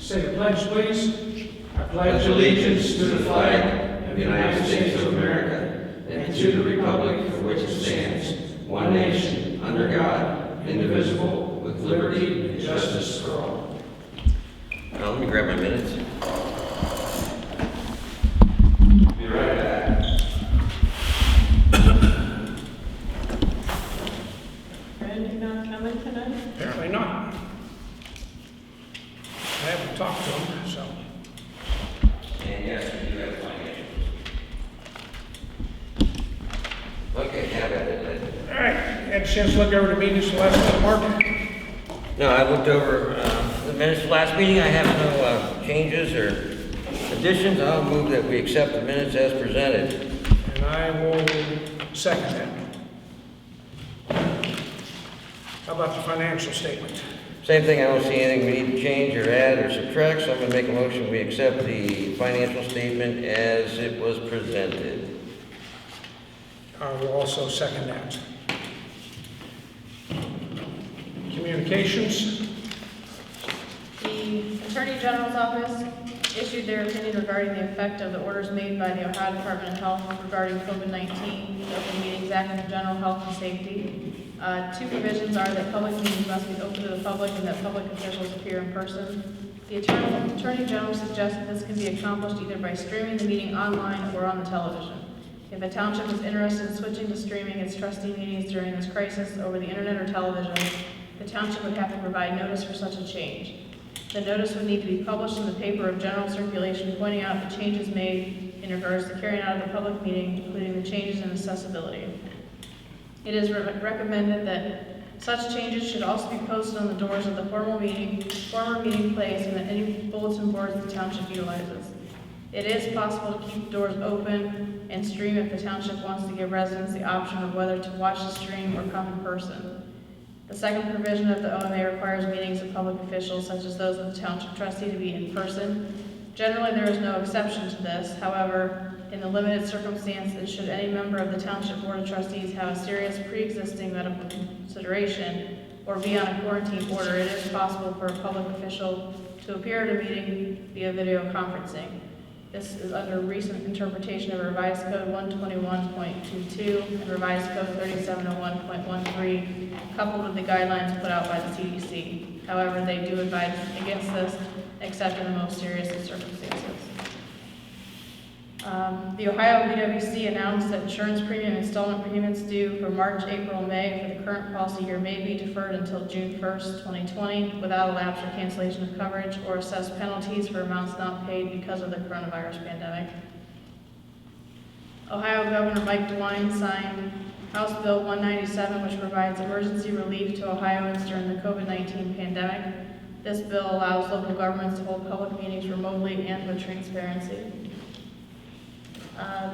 Say the pledge, please. I pledge allegiance to the flag of the United States of America and to the republic for which it stands, one nation, under God, indivisible, with liberty and justice for all. Let me grab my minutes. Be right back. Randy not coming tonight? Apparently not. I haven't talked to him, so. And yes, we do have financials. Okay, have at it. All right, had a chance to look over the meetings the last one, Mark? No, I looked over the minutes of last meeting. I have no changes or additions. I'll move that we accept the minutes as presented. And I will second that. How about the financial statement? Same thing, I don't see anything we need to change or add or subtract, so I'm going to make a motion we accept the financial statement as it was presented. I will also second that. Communications. The Attorney General's Office issued their opinion regarding the effect of the orders made by the Ohio Department of Health regarding COVID-19, the Open Meetings Act, and General Health and Safety. Two provisions are that public meetings must be open to the public and that public officials appear in person. The Attorney General suggests that this can be accomplished either by streaming the meeting online or on the television. If a township is interested in switching to streaming its trustee meetings during this crisis over the internet or television, the township would have to provide notice for such a change. The notice would need to be published in the paper of general circulation pointing out the changes made in regards to carrying out of the public meeting, including the changes in accessibility. It is recommended that such changes should also be posted on the doors of the former meeting place and at any bulletin boards the township utilizes. It is possible to keep the doors open and stream if the township wants to give residents the option of whether to watch the stream or come in person. The second provision of the OMA requires meetings of public officials, such as those of the Township Trustee, to be in person. Generally, there is no exception to this. However, in the limited circumstances, should any member of the Township Board of Trustees have a serious pre-existing medical consideration or be on a quarantine order, it is possible for a public official to appear at a meeting via video conferencing. This is under recent interpretation of Revised Code 121.22 and Revised Code 3701.13, coupled with the guidelines put out by the CDC. However, they do advise against this, except in the most serious of circumstances. The Ohio VWC announced that insurance premium installment payments due for March, April, and May for the current policy year may be deferred until June 1st, 2020, without a lapse or cancellation of coverage or assess penalties for amounts not paid because of the coronavirus pandemic. Ohio Governor Mike DeWine signed House Bill 197, which provides emergency relief to Ohioans during the COVID-19 pandemic. This bill allows local governments to hold public meetings remotely and with transparency.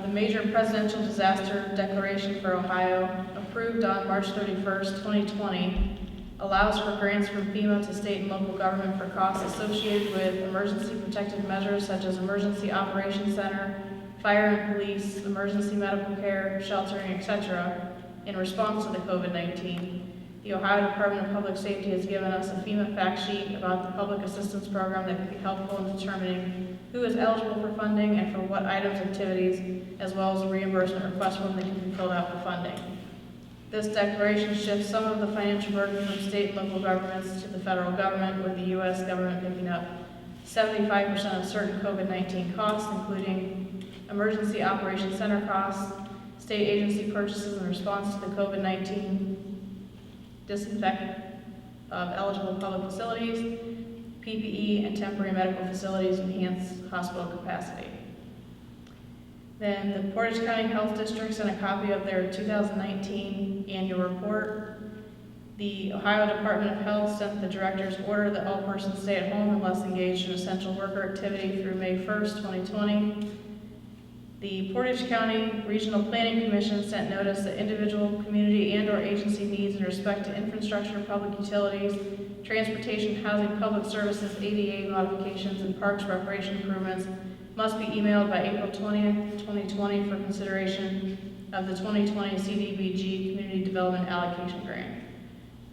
The major presidential disaster declaration for Ohio, approved on March 31st, 2020, allows for grants from FEMA to state and local government for costs associated with emergency protective measures such as Emergency Operations Center, fire and police, emergency medical care, sheltering, etc., in response to the COVID-19. The Ohio Department of Public Safety has given us a FEMA fact sheet about the public assistance program that could be helpful in determining who is eligible for funding and for what items and activities, as well as a reimbursement request form that can be filled out for funding. This declaration shifts some of the financial burden from state and local governments to the federal government, with the U.S. government picking up 75% of certain COVID-19 costs, including emergency operations center costs, state agency purchases in response to the COVID-19 disinfectant of eligible public facilities, PPE, and temporary medical facilities to enhance hospital capacity. Then the Portage County Health District sent a copy of their 2019 annual report. The Ohio Department of Health sent the director's order that all persons stay at home unless engaged in essential worker activity through May 1st, 2020. The Portage County Regional Planning Commission sent notice that individual, community, and/or agency needs in respect to infrastructure, public utilities, transportation, housing, public services, ADA modifications, and parks recreation improvements must be emailed by April 20th, 2020 for consideration of the 2020 CDBG Community Development Allocation Grant.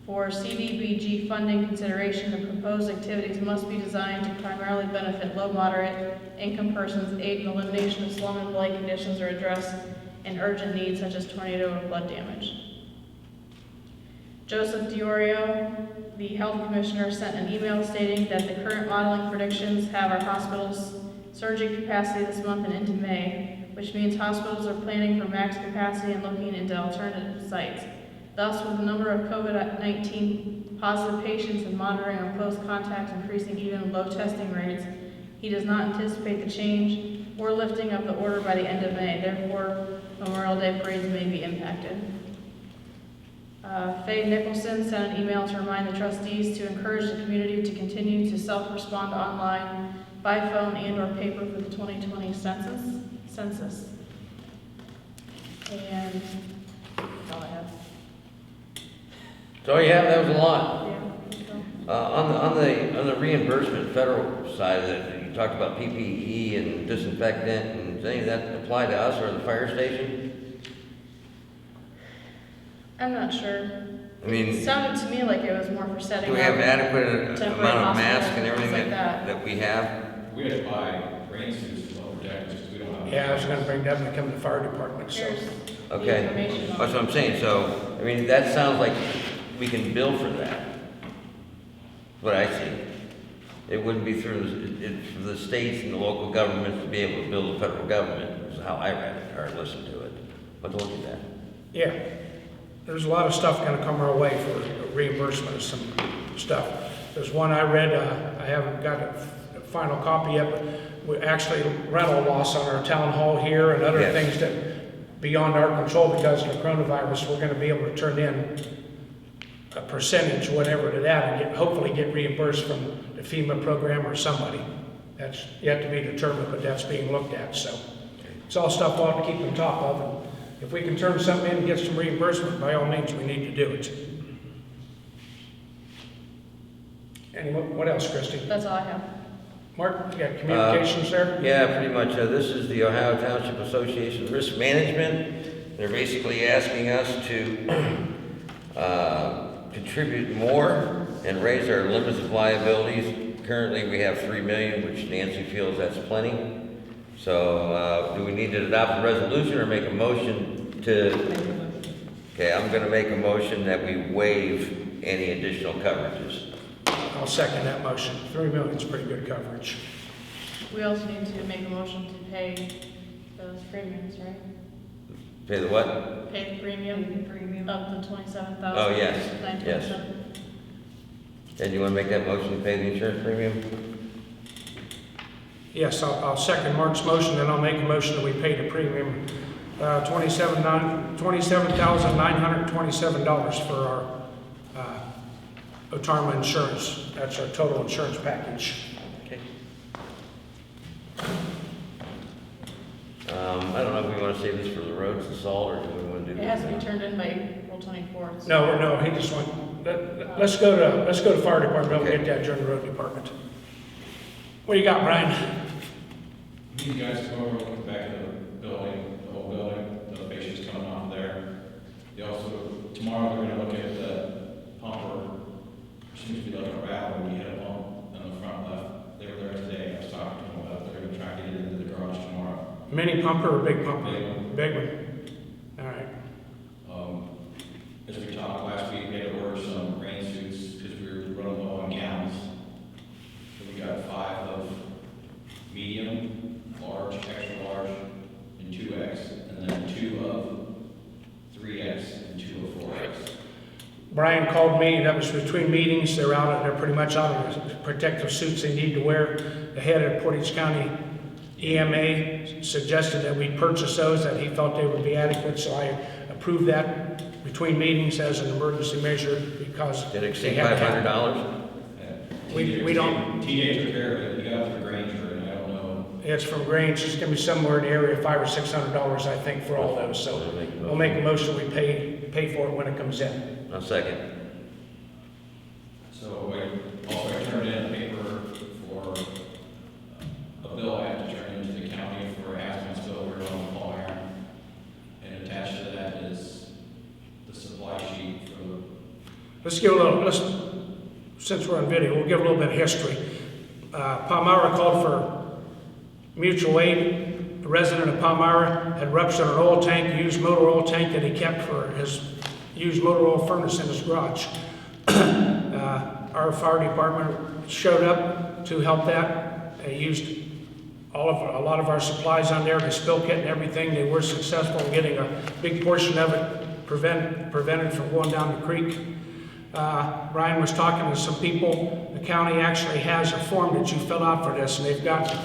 For CDBG funding consideration, the proposed activities must be designed to primarily benefit low, moderate income persons, aid in elimination of slum and blight conditions, or address an urgent needs such as tornado or flood damage. Joseph Diorio, the health commissioner, sent an email stating that the current modeling predictions have our hospitals surging capacity this month and into May, which means hospitals are planning for max capacity and looking into alternative sites. Thus, with the number of COVID-19 positive patients and monitoring on close contacts increasing even with low testing rates, he does not anticipate the change or lifting of the order by the end of May. Therefore, Memorial Day parades may be impacted. Faye Nicholson sent an email to remind the trustees to encourage the community to continue to self-respond online, by phone and or paper for the 2020 census. And that's all I have. So yeah, that was a lot. Yeah, I think so. On the reimbursement federal side of it, you talked about PPE and disinfectant, and does any of that apply to us or the fire station? I'm not sure. I mean, It sounded to me like it was more for setting do up. we have adequate temporary amount of masks hospitals and everything things like that we have? We had to buy rain suits to help protect us because we don't have. Yeah, I was gonna bring that when it comes to the fire department, so. Here's the Okay, information on that's it. what I'm saying, so, I mean, that sounds like we can bill for that. What I see. It wouldn't be through, it's for the states and the local governments to be able to bill the federal government, is how I read it, or listened to it. But look at that. Yeah, there's a lot of stuff gonna come our way for reimbursement of some stuff. There's one I read, I haven't got a final copy yet, but we actually rental loss on our town hall here and other Yes. things that beyond our control because of the coronavirus, we're gonna be able to turn in a percentage, whatever to that, and hopefully get reimbursed from the FEMA program or somebody. That's yet to be determined, but that's being looked at, so. It's all stuff we'll have to keep on top of, and if we can turn something in and get some reimbursement, by all means, we need to do it. And what else, Kristy? That's all I have. Mark, you got communications there? Yeah, pretty much. This is the Ohio Township Association Risk Management. They're basically asking us to contribute more and raise our limits of liabilities. Currently, we have $3 million, which Nancy feels that's plenty. So, do we need to adopt a resolution or make a motion to? Okay, I'm going to make a motion that we waive any additional coverages. I'll second that motion. $3 million is pretty good coverage. We also need to make a motion to pay those premiums, right? Pay the what? Pay the premium of the $27,000. Oh, yes, yes. $927. And you want to make that motion to pay the insurance premium? Yes, I'll second Mark's motion, and I'll make a motion that we pay the premium, $27,927 for our Otarma insurance. That's our total insurance package. Okay. I don't know if we want to save this for the roads and salt, or do we want to do? It has to be turned in by April 24th. No, he just went, let's go to fire department, we'll Okay. get that during the road department. What do you got, Brian? You guys go over, look back at the building, the whole building, the fascia's coming off there. They also, tomorrow we're gonna look at the pumper. Seems to be like a rattle when you hit a pump in the front left. They were there today, I was talking to them about it. They're gonna try to get it into the garage tomorrow. Mini pumper or big pumper? Big one. Big one. All right. As we talked last week, we had to order some rain suits because we were running low on gallons. So we got 5 of medium, large, extra large, and 2X, and then 2 of 3X and 2 of 4X. Brian called me, that was between meetings, they're pretty much out of the protective suits they need to wear. The head of Portage County EMA suggested that we purchase those, that he felt they would be adequate, so I approved that between meetings as an emergency measure because Did it they exceed have to have- $500? We don't- TJ took care of it, he got it from Granger, and I don't know. It's from Grange, it's gonna be somewhere in the area of $500 or $600, I think, for all those, so we'll make a motion, we pay for it when it comes in. A second. So I turned in a paper for a bill I have to turn into the county for hazmat spill we're on the fire. And attached to that is the supply sheet for Let's give a little, since we're on video, we'll give a little bit of history. Palmyra called for mutual aid. A resident of Palmyra had ruptured an oil tank, a used motor oil tank that he kept for his used motor oil furnace in his garage. Our fire department showed up to help that. They used a lot of our supplies on there, the spill kit and everything. They were successful in getting a big portion of it prevented from going down the creek. Brian was talking to some people. The county actually has a form that you fill out for this, and they've got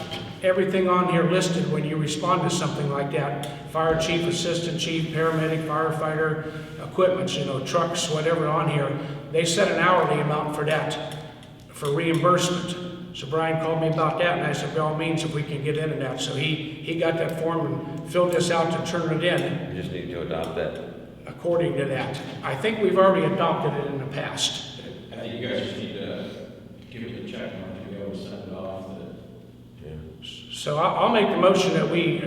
everything on here listed when you respond to something like that. Fire chief, assistant chief, paramedic, firefighter, equipment, trucks, whatever on here. They set an hourly amount for that, for reimbursement. So Brian called me about that, and I said, by all means, if we can get into that. So he got that form and filled this out to turn it in. You just need to adopt that. According to that. I think we've already adopted it in the past. I think you guys just need to give me the check mark to be able to send it off. So I'll make the motion that we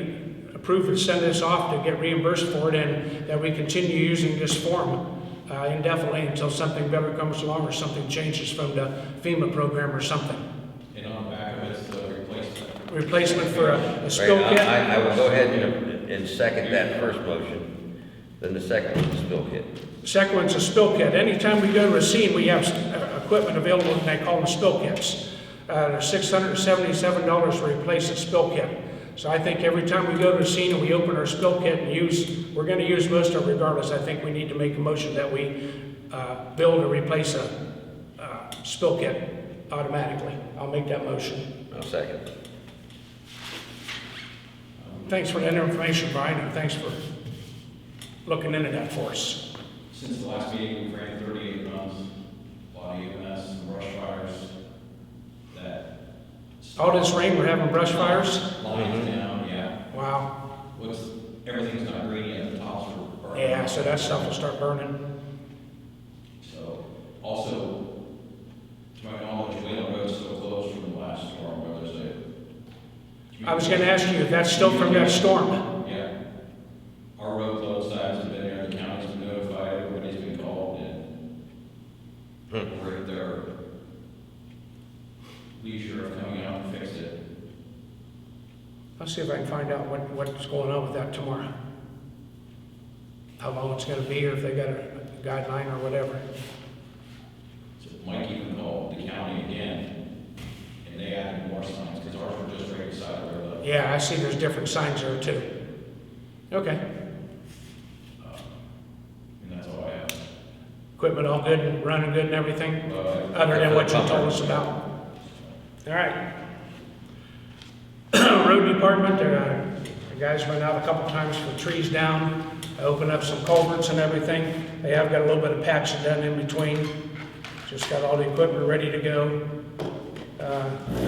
approve and send this off to get reimbursed for it, and that we continue using this form indefinitely until something better comes along or something changes from the FEMA program or something. And on the back of it's the replacement. Replacement for a spill Right, kit. I will go ahead and second that first motion, then the second one, the spill kit. Second one's a spill kit. Anytime we go to a scene, we have equipment available, and they call them spill kits. They're $677 to replace a spill kit. So I think every time we go to a scene and we open our spill kit and we're going to use most of it regardless. I think we need to make a motion that we build or replace a spill kit automatically. I'll make that motion. I'll second. Thanks for that information, Brian, and thanks for looking into that for us. Since the last meeting, we've ran 38 runs, a lot of EMS and brush fires. All this rain, we're having brush fires? Lines down, yeah. Wow. Everything's not green yet, the tops are burning. Yeah, so that stuff will start burning. So, also, to my knowledge, Wayland Road's still closed from the last storm, where there's a... I was gonna ask you if that's still from that storm. Yeah. Our road closed signs have been there, the county's been notified, everybody's been called, and we're at their leisure of coming out and fix it. I'll see if I can find out what's going on with that tomorrow. How long it's gonna be, or if they got a guideline or whatever. So Mike even called the county again, and they added more signs, because ours were just right beside the road. Yeah, I see there's different signs there too. Okay. And that's all I have. Equipment all good and running good and everything, other than what you told us about. All right. Road department, the guys went out a couple times for trees down, opened up some culverts and everything. They have got a little bit of patching done in between. Just got all the equipment ready to go.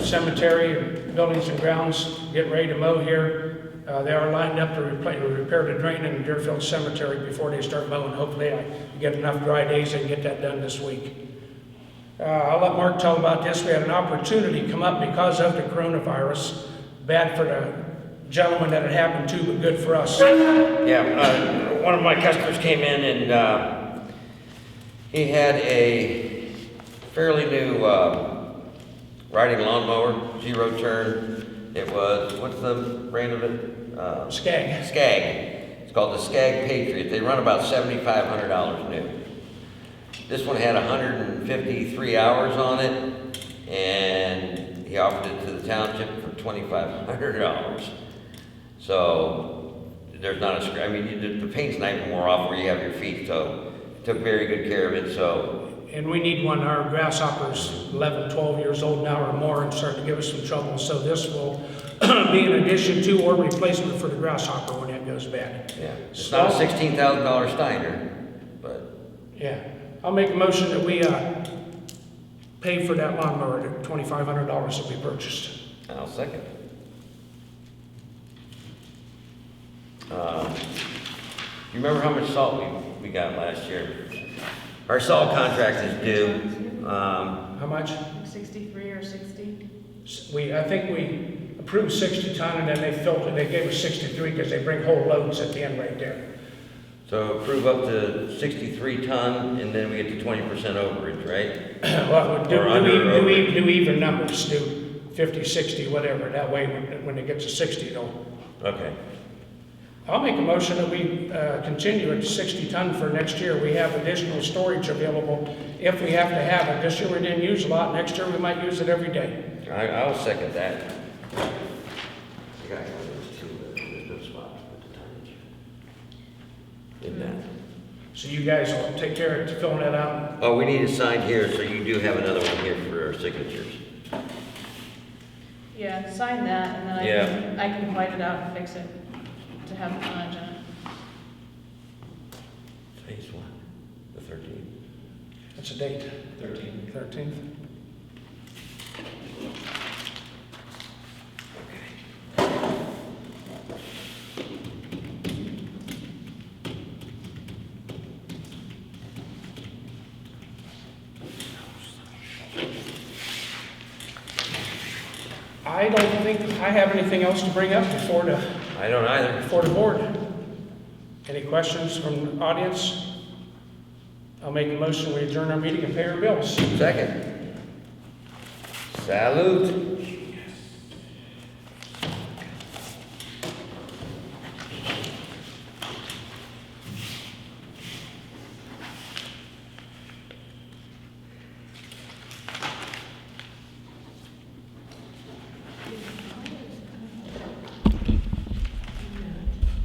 Cemetery, buildings and grounds, getting ready to mow here. They are lined up to repair the drain in the Deerfield Cemetery before they start mowing. Hopefully I get enough dry days and get that done this week. I'll let Mark tell about this. We had an opportunity come up because of the coronavirus. Bad for the gentleman that it happened to, but good for us. Yeah, one of my customers came in and he had a fairly new riding lawnmower, zero turn. It was, what's the brand of it? Skag. Skag. It's called the Skag Patriot. They run about $7,500 new. This one had 153 hours on it, and he offered it to the township for $2,500. So there's not a scratch. I mean, the paint's not even more off where you have your feet, so took very good care of it. So. And we need one. Our grasshopper's 11, 12 years old now or more and starting to give us some trouble. So this will be an addition to or replacement for the grasshopper when it goes bad. Yeah, it's not a $16,000 Steiner, but. Yeah. I'll make a motion that we pay for that lawnmower, the $2,500 that we purchased. I'll second. You remember how much salt we got last year? Our salt contract is due. How much? 63 or 60? I think we approved 60 ton and then they filtered, they gave us 63 because they bring whole loads at the end right there. So approve up to 63 ton, and then we get to 20% overage, right? Well, Or under do even numbers, do 50, 60, whatever, that way when it gets to 60, though. Okay. I'll make a motion that we continue at 60 ton for next year. We have additional storage available if we have to have it. This year we didn't use a lot, next year we might use it every day. I'll second that. I got one of those too, but there's no spot to put the tonnage in that. So you guys will take care of filling that out? Oh, we need it signed here, so you do have another one here for our signatures. Yeah, sign that, and then I can white it out and fix it to have the tonnage in it. Phase 1, the 13th. What's the date? 13. 13th? I don't think I have anything else to bring up before I don't either. the board. Any questions from the audience? I'll make a motion, we adjourn our meeting and pay our bills. Second. Salute.